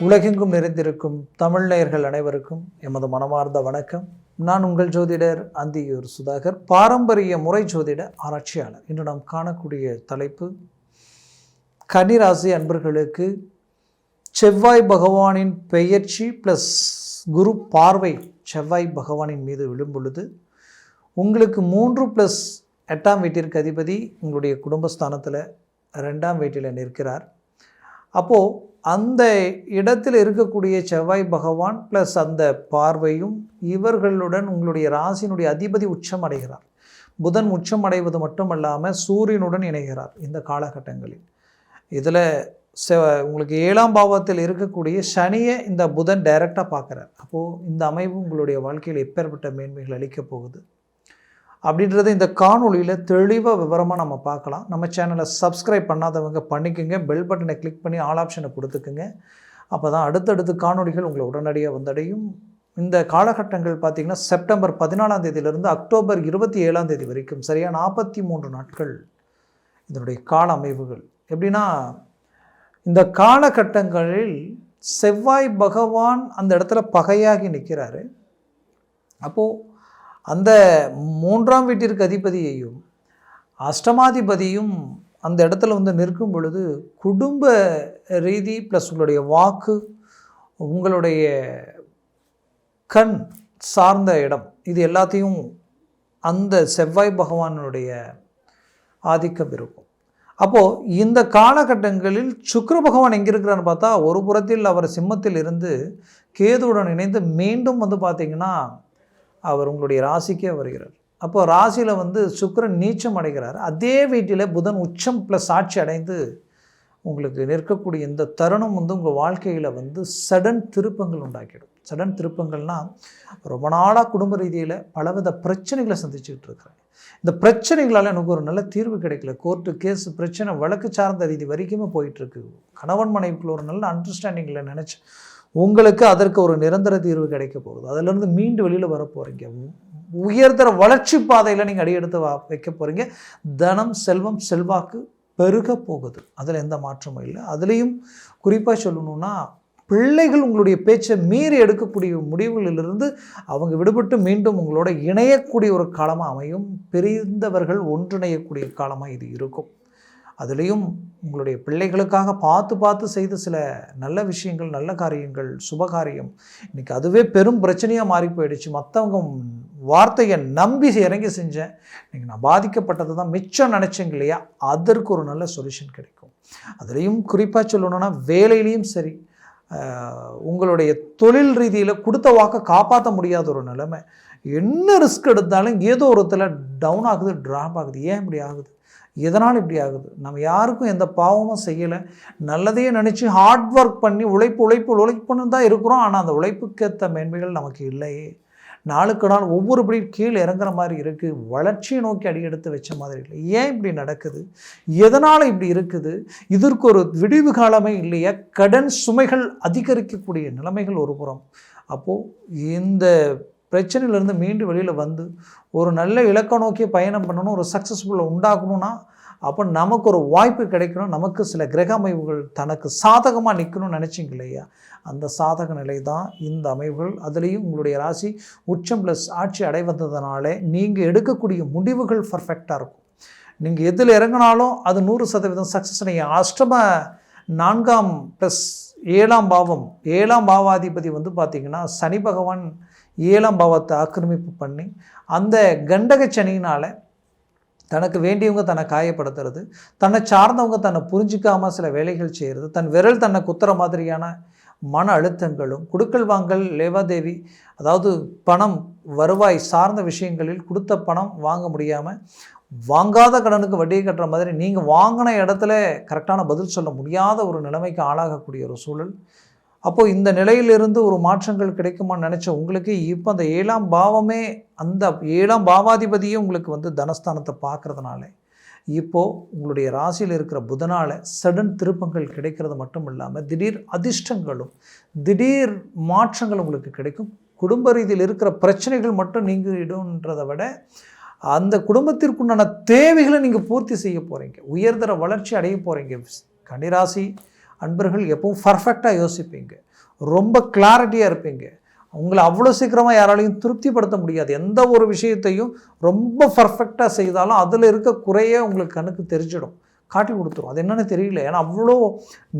உலகெங்கும் நிறைந்திருக்கும் தமிழ் நேயர்கள் அனைவருக்கும் எமது மனமார்ந்த வணக்கம். நான் உங்கள் ஜோதிடர் அந்தியூர் சுதாகர், பாரம்பரிய முறை ஜோதிட ஆராய்ச்சியாளர். இன்று நாம் காணக்கூடிய தலைப்பு, கன்னிராசி அன்பர்களுக்கு செவ்வாய் பகவானின் பெயர்ச்சி ப்ளஸ் குரு பார்வை செவ்வாய் பகவானின் மீது விழும் பொழுது உங்களுக்கு 3+8ஆம் வீட்டிற்கு அதிபதி உங்களுடைய குடும்பஸ்தானத்தில் 2ஆம் வீட்டில் நிற்கிறார். அப்போது அந்த இடத்தில் இருக்கக்கூடிய செவ்வாய் பகவான் ப்ளஸ் அந்த பார்வையும் இவர்களுடன் உங்களுடைய ராசியினுடைய அதிபதி உச்சம் அடைகிறார். புதன் உச்சம் அடைவது மட்டுமல்லாமல் சூரியனுடன் இணைகிறார். இந்த காலகட்டங்களில் இதில் உங்களுக்கு 7ஆம் பாவத்தில் இருக்கக்கூடிய சனியை இந்த புதன் டைரெக்டாக பார்க்குறார். அப்போது இந்த அமைவு உங்களுடைய வாழ்க்கையில் எப்பேற்பட்ட மேன்மைகள் அளிக்கப் போகுது அப்படின்றத இந்த காணொலியில் தெளிவாக விவரமாக நம்ம பார்க்கலாம். நம்ம சேனலை சப்ஸ்கிரைப் பண்ணாதவங்க பண்ணிக்கோங்க, பெல் பட்டனை கிளிக் பண்ணி ஆல் ஆப்ஷனை கொடுத்துக்குங்க. அப்போ தான் அடுத்தடுத்து காணொலிகள் உங்களை உடனடியாக வந்தடையும். இந்த காலகட்டங்கள் பார்த்திங்கன்னா செப்டம்பர் 14ஆம் தேதியிலிருந்து அக்டோபர் 27ஆம் தேதி வரைக்கும் சரியாக 43 நாட்கள் இதனுடைய கால அமைவுகள். எப்படின்னா, இந்த காலகட்டங்களில் செவ்வாய் பகவான் அந்த இடத்துல பகையாகி நிற்கிறாரு. அப்போது அந்த 3ஆம் வீட்டிற்கு அதிபதியையும் அஷ்டமாதிபதியும் அந்த இடத்துல நிற்கும் பொழுது குடும்ப ரீதி ப்ளஸ் உங்களுடைய வாக்கு, உங்களுடைய கண் சார்ந்த இடம், இது எல்லாத்தையும் அந்த செவ்வாய் பகவானுடைய ஆதிக்கம் இருக்கும். அப்போது இந்த காலகட்டங்களில் சுக்கிர பகவான் எங்கே இருக்கிறான்னு பார்த்தா, ஒரு புறத்தில் அவர் சிம்மத்தில் இருந்து கேதுவுடன் இணைந்து மீண்டும் பார்த்திங்கன்னா அவர் உங்களுடைய ராசிக்கே வருகிறார். அப்போ ராசியில் சுக்கிரன் நீச்சம் அடைகிறார். அதே வீட்டில் புதன் உச்சம் ப்ளஸ் ஆட்சி அடைந்து உங்களுக்கு நிற்கக்கூடிய இந்த தருணம் உங்கள் வாழ்க்கையில் சடன் திருப்பங்கள் உண்டாக்கிடும். சடன் திருப்பங்கள்னால், ரொம்ப நாளாக குடும்ப ரீதியில் பலவித பிரச்சனைகளை சந்திச்சுக்கிட்டு இருக்கிறேன், இந்த பிரச்சனைகளால் எனக்கு ஒரு நல்ல தீர்வு கிடைக்கல, கோர்ட்டு கேஸ் பிரச்சனை வழக்கு சார்ந்த ரீதி வரைக்குமே போயிட்டுருக்கு, கணவன் மனைவிக்குள்ள ஒரு நல்ல அண்டர்ஸ்டாண்டிங்கில் நினச்சி உங்களுக்கு அதற்கு ஒரு நிரந்தர தீர்வு கிடைக்க போகுது. அதிலிருந்து மீண்டு வெளியில் வர போகிறீங்க. உயர்தர வளர்ச்சி பாதையில் நீங்கள் அடியெடுத்து வைக்க போகிறீங்க. தனம், செல்வம், செல்வாக்கு பெருக போகுது. அதில் எந்த மாற்றமும் இல்லை. அதுலேயும் குறிப்பாக சொல்லணுன்னா, பிள்ளைகள் உங்களுடைய பேச்சை மீறி எடுக்கக்கூடிய முடிவுகளிலிருந்து அவங்க விடுபட்டு மீண்டும் உங்களோட இணையக்கூடிய ஒரு காலமாக அமையும். பிரிந்தவர்கள் ஒன்றிணையக்கூடிய காலமாக இது இருக்கும். அதுலேயும் உங்களுடைய பிள்ளைகளுக்காக பார்த்து செய்த சில நல்ல விஷயங்கள், நல்ல காரியங்கள், சுபகாரியம் இன்றைக்கி அதுவே பெரும் பிரச்சனையாக மாறி போயிடுச்சு. மற்றவங்க வார்த்தையை நம்பி இறங்கி செஞ்சேன், இன்றைக்கி நான் பாதிக்கப்பட்டது தான் மிச்சம் நினச்சேங்க இல்லையா, அதற்கு ஒரு நல்ல சொல்யூஷன் கிடைக்கும். அதுலேயும் குறிப்பாக சொல்லணுன்னா, வேலையிலையும் சரி, உங்களுடைய தொழில் ரீதியில் கொடுத்த வாக்கை காப்பாற்ற முடியாத ஒரு நிலைமை, என்ன ரிஸ்க் எடுத்தாலும் ஏதோ ஒருத்தில் டவுன் ஆகுது, ட்ராப் ஆகுது. ஏன் இப்படி ஆகுது, எதனால் இப்படி ஆகுது? நம்ம யாருக்கும் எந்த பாவமும் செய்யலை, நல்லதையே நினச்சி ஹார்ட் ஒர்க் பண்ணி உழைப்புன்னு தான் இருக்கிறோம். ஆனால் அந்த உழைப்புக்கேற்ற மேன்மைகள் நமக்கு இல்லையே. நாளுக்கு நாள் ஒவ்வொரு படி கீழே இறங்குற மாதிரி இருக்குது, வளர்ச்சியை நோக்கி அடி எடுத்து வச்ச மாதிரி இல்லை. ஏன் இப்படி நடக்குது, எதனால் இப்படி இருக்குது? இதற்கு ஒரு விடிவு காலமே இல்லையா? கடன் சுமைகள் அதிகரிக்கக்கூடிய நிலைமைகள் ஒரு புறம். அப்போது இந்த பிரச்சனையிலேருந்து மீண்டு வெளியில் ஒரு நல்ல இலக்கை நோக்கி பயணம் பண்ணணும், ஒரு சக்ஸஸ்ஃபுல்லை உண்டாக்கணும்னா, அப்போ நமக்கு ஒரு வாய்ப்பு கிடைக்கணும், நமக்கு சில கிரக அமைவுகள் தனக்கு சாதகமாக நிற்கணும்னு நினச்சிங்க இல்லையா, அந்த சாதக நிலை தான் இந்த அமைவுகள். அதுலேயும் உங்களுடைய ராசி உச்சம் ப்ளஸ் ஆட்சி அடைவதனாலே நீங்கள் எடுக்கக்கூடிய முடிவுகள் பர்ஃபெக்டாக இருக்கும். நீங்கள் எதில் இறங்கினாலும் அது 100% சக்ஸஸ். நீங்கள் அஷ்டம 4ஆம் ப்ளஸ் 7ஆம் பாவம், 7ஆம் பாவாதிபதி பார்த்திங்கன்னா சனி பகவான் 7ஆம் பாவத்தை ஆக்கிரமிப்பு பண்ணி அந்த கண்டக சனியினால் தனக்கு வேண்டியவங்க தன்னை காயப்படுத்துறது, தன்னை சார்ந்தவங்க தன்னை புரிஞ்சிக்காமல் சில வேலைகள் செய்கிறது, தன் விரல் தன்னை குத்துற மாதிரியான மன அழுத்தங்களும், கொடுக்கல் வாங்கல் லேவாதேவி, அதாவது பணம் வருவாய் சார்ந்த விஷயங்களில் கொடுத்த பணம் வாங்க முடியாமல், வாங்காத கடனுக்கு வட்டியை கட்டுற மாதிரி நீங்கள் வாங்கின இடத்துல கரெக்டான பதில் சொல்ல முடியாத ஒரு நிலைமைக்கு ஆளாகக்கூடிய ஒரு சூழல். அப்போது இந்த நிலையிலிருந்து ஒரு மாற்றங்கள் கிடைக்குமான்னு நினச்ச உங்களுக்கு இப்போ அந்த 7ஆம் பாவமே, அந்த 7ஆம் பாவாதிபதியே உங்களுக்கு தனஸ்தானத்தை பார்க்குறதுனால இப்போது உங்களுடைய ராசியில் இருக்கிற புதனால் சடன் திருப்பங்கள் கிடைக்கிறது மட்டும் இல்லாமல் திடீர் அதிர்ஷ்டங்களும் திடீர் மாற்றங்கள் உங்களுக்கு கிடைக்கும். குடும்ப ரீதியில் இருக்கிற பிரச்சனைகள் மட்டும் நீங்கிடும்ன்றதை விட அந்த குடும்பத்திற்குண்டான தேவைகளை நீங்கள் பூர்த்தி செய்ய போகிறீங்க, உயர்தர வளர்ச்சி அடைய போகிறீங்க. கன்னிராசி அன்பர்கள் எப்பவும் பர்ஃபெக்டாக யோசிப்பீங்க. ரொம்ப கிளாரிட்டியாக இருப்பீங்க. உங்களை அவ்வளோ சீக்கிரமாக யாராலையும் திருப்திப்படுத்த முடியாது. எந்த ஒரு விஷயத்தையும் ரொம்ப பர்ஃபெக்டாக செய்தாலும் அதில் இருக்க குறையே உங்களுக்கு கண்ணுக்கு தெரிஞ்சிடும், காட்டி கொடுத்துரும். அது என்னென்னு தெரியல. ஏன்னா அவ்வளோ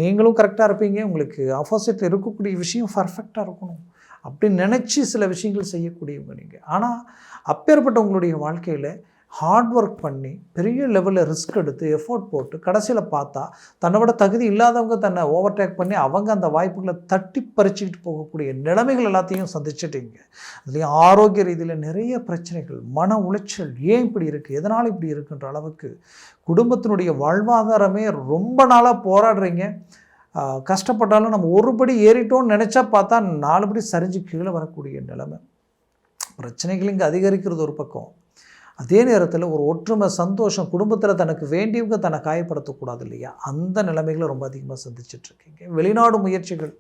நீங்களும் கரெக்டாக இருப்பீங்க, உங்களுக்கு ஆப்போசிட்டில் இருக்கக்கூடிய விஷயம் பர்ஃபெக்டாக இருக்கணும் அப்படின்னு நினச்சி சில விஷயங்கள் செய்யக்கூடியவங்க நீங்கள். ஆனால் அப்பேற்பட்ட உங்களுடைய வாழ்க்கையில் ஹார்ட் ஒர்க் பண்ணி பெரிய லெவலில் ரிஸ்க் எடுத்து எஃபோர்ட் போட்டு கடைசியில் பார்த்தா தன்னை விட தகுதி இல்லாதவங்க தன்னை ஓவர்டேக் பண்ணி அவங்க அந்த வாய்ப்புகளை தட்டி பறிச்சுக்கிட்டு போகக்கூடிய நிலைமைகள் எல்லாத்தையும் சந்திச்சிட்டிங்க. அதுலேயும் ஆரோக்கிய ரீதியில் நிறைய பிரச்சனைகள், மன உளைச்சல், ஏன் இப்படி இருக்குது, எதனால் இப்படி இருக்குன்ற அளவுக்கு குடும்பத்தினுடைய வாழ்வாதாரமே ரொம்ப நாளாக போராடுறீங்க. கஷ்டப்பட்டாலும் நம்ம ஒருபடி ஏறிட்டோன்னு நினச்சா பார்த்தா 4 படி சரிஞ்சு கீழே வரக்கூடிய நிலைமை. பிரச்சனைகள் இங்கே அதிகரிக்கிறது ஒரு பக்கம், அதே நேரத்தில் ஒரு ஒற்றுமை சந்தோஷம், குடும்பத்தில் தனக்கு வேண்டியவங்க தன்னை காயப்படுத்தக்கூடாது இல்லையா, அந்த நிலைமைகளை ரொம்ப அதிகமாக சந்திச்சிட்ருக்கீங்க. வெளிநாடு முயற்சிகள்,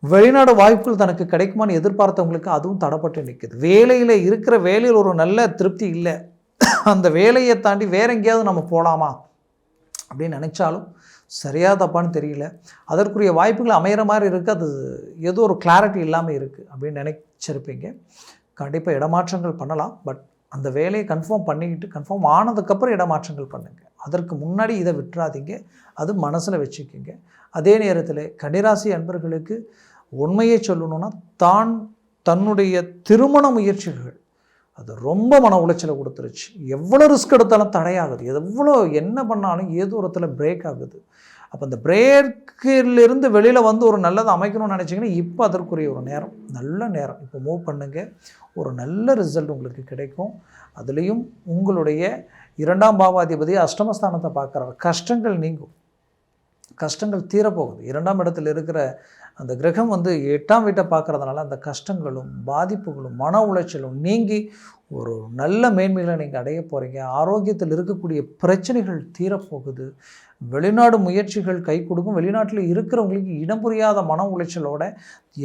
வெளிநாடு வாய்ப்புகள் தனக்கு கிடைக்குமான்னு எதிர்பார்த்தவங்களுக்கு அதுவும் தடைப்பட்டு நிற்குது. வேலையில் இருக்கிற வேலையில் ஒரு நல்ல திருப்தி இல்லை, அந்த வேலையை தாண்டி வேற எங்கேயாவது நம்ம போகலாமா அப்படின்னு நினச்சாலும் சரியாக தப்பான்னு தெரியல. அதற்குரிய வாய்ப்புகள் அமைகிற மாதிரி இருக்குது, அது ஏதோ ஒரு கிளாரிட்டி இல்லாமல் இருக்குது அப்படின்னு நினச்சிருப்பீங்க. கண்டிப்பாக இடமாற்றங்கள் பண்ணலாம், பட் அந்த வேலையை கன்ஃபார்ம் பண்ணிக்கிட்டு கன்ஃபார்ம் ஆனதுக்கப்புறம் இடமாற்றங்கள் பண்ணுங்கள். அதற்கு முன்னாடி இதை விட்டுறாதீங்க, அது மனசில் வச்சுக்கிங்க. அதே நேரத்தில் கன்னிராசி அன்பர்களுக்கு உண்மையை சொல்லணுன்னா தன்னுடைய திருமண முயற்சிகள் அது ரொம்ப மன உளைச்சலை கொடுத்துருச்சு. எவ்வளோ ரிஸ்க் எடுத்தாலும் தடையாகுது, எவ்வளோ என்ன பண்ணாலும் ஏதோ ஒரு இடத்துல பிரேக் ஆகுது. அப்போ அந்த பிரேக்கிலிருந்து வெளியில் வந்து ஒரு நல்லதை அமைக்கணும்னு நினச்சிங்கன்னா இப்போ அதற்குரிய ஒரு நேரம், நல்ல நேரம். இப்போ மூவ் பண்ணுங்கள், ஒரு நல்ல ரிசல்ட் உங்களுக்கு கிடைக்கும். அதுலேயும் உங்களுடைய 2ஆம் பாவாதிபதி அஷ்டமஸ்தானத்தை பார்க்குறாரு, கஷ்டங்கள் நீங்கும், கஷ்டங்கள் தீரப்போகுது. 2ஆம் இடத்துல இருக்கிற அந்த கிரகம் வந்து 8ஆம் வீட்டை பார்க்குறதுனால அந்த கஷ்டங்களும் பாதிப்புகளும் மன உளைச்சலும் நீங்கி ஒரு நல்ல மேன்மைகளை நீங்கள் அடைய போகிறீங்க. ஆரோக்கியத்தில் இருக்கக்கூடிய பிரச்சனைகள் தீரப்போகுது. வெளிநாடு முயற்சிகள் கை கொடுக்கும். வெளிநாட்டில் இருக்கிறவங்களுக்கு இடம் புரியாத மன உளைச்சலோட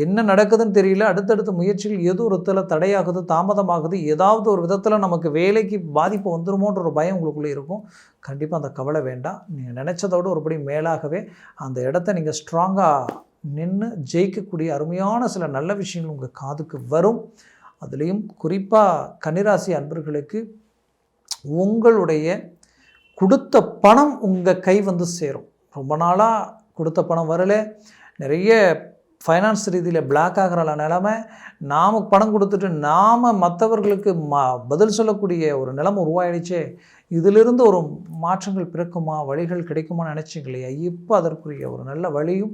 என்ன நடக்குதுன்னு தெரியல, அடுத்தடுத்த முயற்சிகள் ஏதோ ஒரு விதத்தில் தடையாகுது, தாமதமாகுது, ஏதாவது ஒரு விதத்தில் நமக்கு வேலைக்கு பாதிப்பு வந்துருமோன்ற ஒரு பயம் உங்களுக்குள்ளே இருக்கும். கண்டிப்பாக அந்த கவலை வேண்டாம். நீங்கள் நினச்சதோடு ஒருபடி மேலாகவே அந்த இடத்த நீங்கள் ஸ்ட்ராங்காக நின்று ஜெயிக்கக்கூடிய அருமையான சில நல்ல விஷயங்கள் உங்கள் காதுக்கு வரும். அதுலேயும் குறிப்பாக கன்னிராசி அன்பர்களுக்கு உங்களுடைய கொடுத்த பணம் உங்கள் கை வந்து சேரும். ரொம்ப நாளாக கொடுத்த பணம் வரலை, நிறைய ஃபைனான்ஸ் ரீதியில் பிளாக் ஆகிற நிலைமை, நாம் பணம் கொடுத்துட்டு நாம் மற்றவர்களுக்கு பதில் சொல்லக்கூடிய ஒரு நிலைமை உருவாயிடுச்சே, இதிலிருந்து ஒரு மாற்றங்கள் பிறக்குமா, வழிகள் கிடைக்குமா நினச்சிங்க இல்லையா, இப்போ அதற்குரிய ஒரு நல்ல வழியும்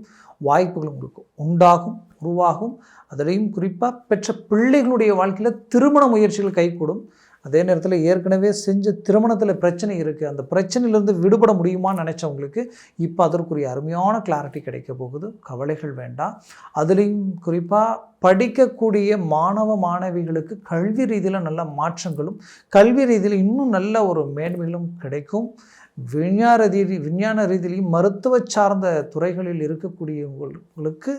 வாய்ப்புகளும் உங்களுக்கு உண்டாகும், உருவாகும். அதிலையும் குறிப்பாக பெற்ற பிள்ளைகளுடைய வாழ்க்கையில் திருமண முயற்சிகள் கைகூடும். அதே நேரத்தில் ஏற்கனவே செஞ்ச திருமணத்தில் பிரச்சனை இருக்குது, அந்த பிரச்சனையிலேருந்து விடுபட முடியுமான்னு நினச்சவங்களுக்கு இப்போ அதற்குரிய அருமையான கிளாரிட்டி கிடைக்க போகுது. கவலைகள் வேண்டாம். அதுலேயும் குறிப்பாக படிக்கக்கூடிய மாணவ மாணவிகளுக்கு கல்வி ரீதியில் நல்ல மாற்றங்களும் கல்வி ரீதியில் இன்னும் நல்ல ஒரு மேன்மைகளும் கிடைக்கும். விஞ்ஞான ரீதியிலையும் மருத்துவ சார்ந்த துறைகளில் இருக்கக்கூடியவங்களுக்கு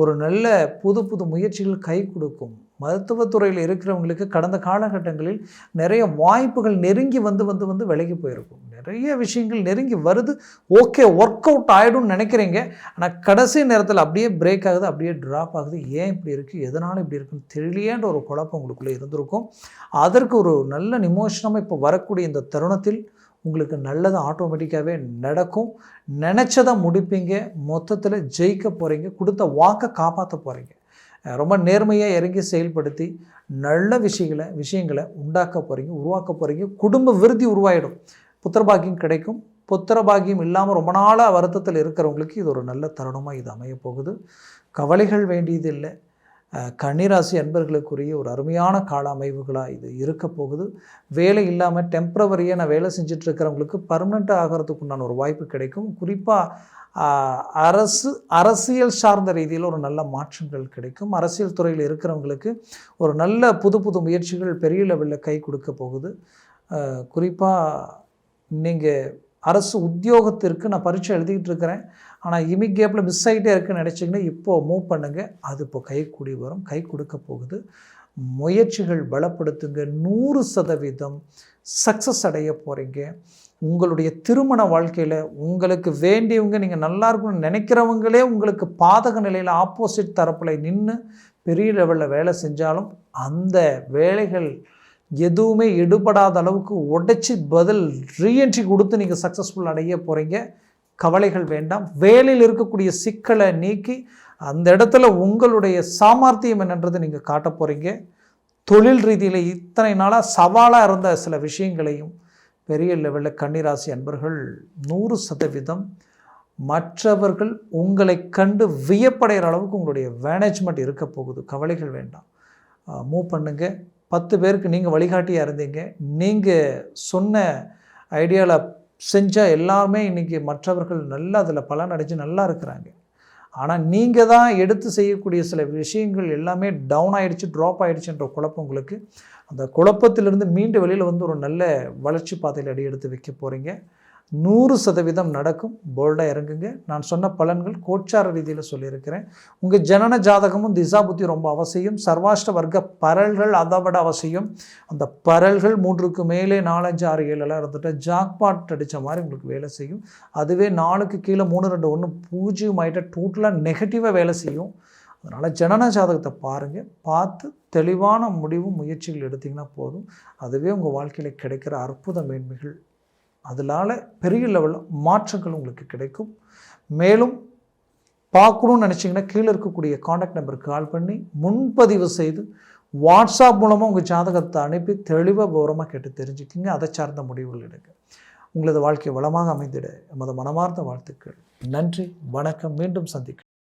ஒரு நல்ல புது புது முயற்சிகள் கை கொடுக்கும். மருத்துவத்துறையில் இருக்கிறவங்களுக்கு கடந்த காலகட்டங்களில் நிறைய வாய்ப்புகள் நெருங்கி வந்து விலகி போயிருக்கும். நிறைய விஷயங்கள் நெருங்கி வருது, ஓகே ஒர்க் அவுட் ஆகிடும்னு நினைக்கிறீங்க, ஆனால் கடைசி நேரத்தில் அப்படியே பிரேக் ஆகுது, அப்படியே ட்ராப் ஆகுது. ஏன் இப்படி இருக்குது, எதனால் இப்படி இருக்குன்னு தெரியலேன்ற ஒரு குழப்பம் உங்களுக்குள்ளே இருந்திருக்கும். அதற்கு ஒரு நல்ல நிமோஷனமாக இப்போ வரக்கூடிய இந்த தருணத்தில் உங்களுக்கு நல்லது ஆட்டோமேட்டிக்காகவே நடக்கும். நினச்சதை முடிப்பீங்க, மொத்தத்தில் ஜெயிக்க போகிறீங்க, கொடுத்த வாக்கை காப்பாற்ற போகிறீங்க. ரொம்ப நேர்மையாக இறங்கி செயல்படுத்தி நல்ல விஷயங்களை உண்டாக்க போகிறீங்க, உருவாக்க போகிறீங்க. குடும்ப விருத்தி உருவாயிடும், புத்திரபாக்கியம் கிடைக்கும். புத்திரபாக்கியம் இல்லாமல் ரொம்ப நாளாக வருத்தத்தில் இருக்கிறவங்களுக்கு இது ஒரு நல்ல தருணமாக இது அமைய போகுது. கவலைகள் வேண்டியது இல்லை. கன்னிராசி அன்பர்களுக்குரிய ஒரு அருமையான கால அமைவுகளாக இது இருக்க போகுது. வேலை இல்லாமல் டெம்ப்ரவரியாக நான் வேலை செஞ்சிட்ருக்கிறவங்களுக்கு பர்மனெண்ட்டாக ஆகிறதுக்குண்டான ஒரு வாய்ப்பு கிடைக்கும். குறிப்பாக அரசியல் சார்ந்த ரீதியில் ஒரு நல்ல மாற்றங்கள் கிடைக்கும். அரசியல் துறையில் இருக்கிறவங்களுக்கு ஒரு நல்ல புது புது முயற்சிகள் பெரிய லெவலில் கை கொடுக்க போகுது. குறிப்பாக நீங்கள் அரசு உத்தியோகத்திற்கு நான் பரீட்சை எழுதிக்கிட்டு இருக்கிறேன், ஆனால் கேப்பில் மிஸ் ஆகிட்டே இருக்குன்னு நினச்சிங்கன்னா இப்போது மூவ் பண்ணுங்கள், அது இப்போ கை கூடி வரும், கை கொடுக்க போகுது. முயற்சிகள் பலப்படுத்துங்க, 100% சக்ஸஸ் அடைய போகிறீங்க. உங்களுடைய திருமண வாழ்க்கையில் உங்களுக்கு வேண்டியவங்க, நீங்கள் நல்லா இருக்கணும்னு நினைக்கிறவங்களே உங்களுக்கு பாதக நிலையில் ஆப்போசிட் தரப்பில் நின்று பெரிய லெவலில் வேலை செஞ்சாலும் அந்த வேலைகள் எதுவுமே எடுபடாத அளவுக்கு உடைச்சி பதில் ரீஎன்ட்ரி கொடுத்து நீங்கள் சக்ஸஸ்ஃபுல் அடைய போகிறீங்க. கவலைகள் வேண்டாம். வேலையில் இருக்கக்கூடிய சிக்கலை நீக்கி அந்த இடத்துல உங்களுடைய சாமர்த்தியம் என்னன்றதை நீங்கள் காட்ட போகிறீங்க. தொழில் ரீதியில் இத்தனை நாளாக சவாலாக இருந்த சில விஷயங்களையும் பெரிய லெவலில் கன்னிராசி அன்பர்கள் 100% மற்றவர்கள் உங்களை கண்டு வியப்படைகிற அளவுக்கு உங்களுடைய மேனேஜ்மெண்ட் இருக்க போகுது. கவலைகள் வேண்டாம். மூவ் பண்ணுங்க. 10 பேருக்கு நீங்கள் வழிகாட்டியாக இருந்தீங்க. நீங்கள் சொன்ன ஐடியாவில் செஞ்சால் எல்லாருமே இன்றைக்கி மற்றவர்கள் நல்லா அதில் பலன் அடைஞ்சு நல்லா இருக்கிறாங்க. ஆனால் நீங்கள் தான் எடுத்து செய்யக்கூடிய சில விஷயங்கள் எல்லாமே டவுன் ஆகிடுச்சு, ட்ராப் ஆகிடுச்சுன்ற குழப்பம் உங்களுக்கு. அந்த குழப்பத்திலிருந்து மீண்டு வெளியில் வந்து ஒரு நல்ல வளர்ச்சி பாதையில் அடி எடுத்து வைக்க போகிறீங்க. 100% நடக்கும். போல்டாக இறங்குங்க. நான் சொன்ன பலன்கள் கோச்சார ரீதியில் சொல்லியிருக்கிறேன். உங்கள் ஜனன ஜாதகமும் திசா புத்தி ரொம்ப அவசியம். சர்வாஷ்ட வர்க்க பரல்கள் அதை விட அவசியம். அந்த பரல்கள் 3க்கு மேலே 4, 5, 6, 7 எல்லாம் இருந்துட்டு ஜாக்பாட் அடித்த மாதிரி உங்களுக்கு வேலை செய்யும். அதுவே 4க்கு கீழே 3, 2, 1 0 ஆகிட்ட டோட்டலாக நெகட்டிவாக வேலை செய்யும். அதனால் ஜனன ஜாதகத்தை பாருங்கள். பார்த்து தெளிவான முடிவும் முயற்சிகள் எடுத்திங்கன்னா போதும். அதுவே உங்கள் வாழ்க்கையில் கிடைக்கிற அற்புத மேன்மைகள். அதனால் பெரிய லெவலில் மாற்றங்கள் உங்களுக்கு கிடைக்கும். மேலும் பார்க்கணுன்னு நினச்சிங்கன்னா கீழே இருக்கக்கூடிய காண்டாக்ட் நம்பருக்கு கால் பண்ணி முன்பதிவு செய்து வாட்ஸ்அப் மூலமாக உங்கள் ஜாதகத்தை அனுப்பி தெளிவாக விவரமாக கேட்டு தெரிஞ்சுக்கிங்க. அதை சார்ந்த முடிவுகள் எடுங்க. உங்களது வாழ்க்கை வளமாக அமைந்திட எமது மனமார்ந்த வாழ்த்துக்கள். நன்றி, வணக்கம். மீண்டும் சந்திக்கிறேன்.